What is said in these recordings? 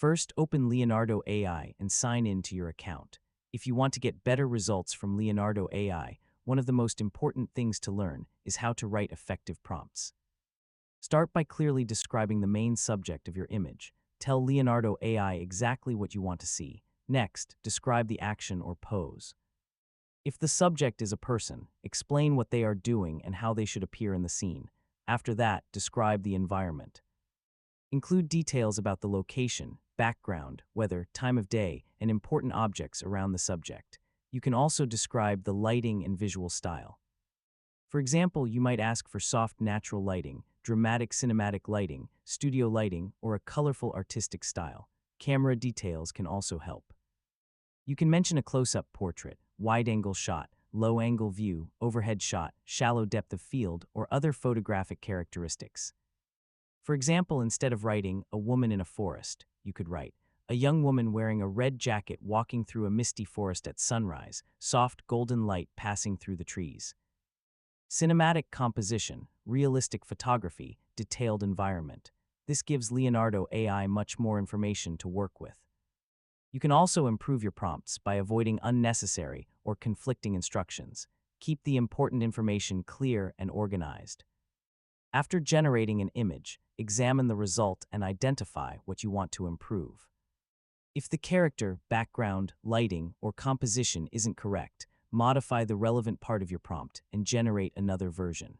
First, open Leonardo AI and sign in to your account. If you want to get better results from Leonardo AI, one of the most important things to learn is how to write effective prompts. Start by clearly describing the main subject of your image. Tell Leonardo AI exactly what you want to see. Next, describe the action or pose. If the subject is a person, explain what they are doing and how they should appear in the scene. After that, describe the environment. Include details about the location, background, weather, time of day, and important objects around the subject. You can also describe the lighting and visual style. For example, you might ask for soft natural lighting, dramatic cinematic lighting, studio lighting, or a colorful artistic style. Camera details can also help. You can mention a close-up portrait, wide-angle shot, low-angle view, overhead shot, shallow depth of field, or other photographic characteristics. For example, instead of writing "a woman in a forest," you could write "a young woman wearing a red jacket walking through a misty forest at sunrise, soft golden light passing through the trees." Cinematic composition, realistic photography, detailed environment. This gives Leonardo AI much more information to work with. You can also improve your prompts by avoiding unnecessary or conflicting instructions. Keep the important information clear and organized. After generating an image, examine the result and identify what you want to improve. If the character, background, lighting, or composition isn't correct, modify the relevant part of your prompt and generate another version.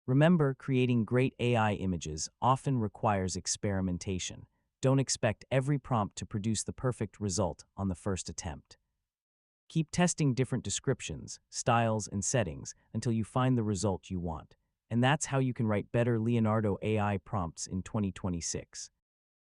Remember, creating great AI images often requires experimentation. Don't expect every prompt to produce the perfect result on the first attempt. Keep testing different descriptions, styles, and settings until you find the result you want. And that's how you can write better Leonardo AI prompts in 2026.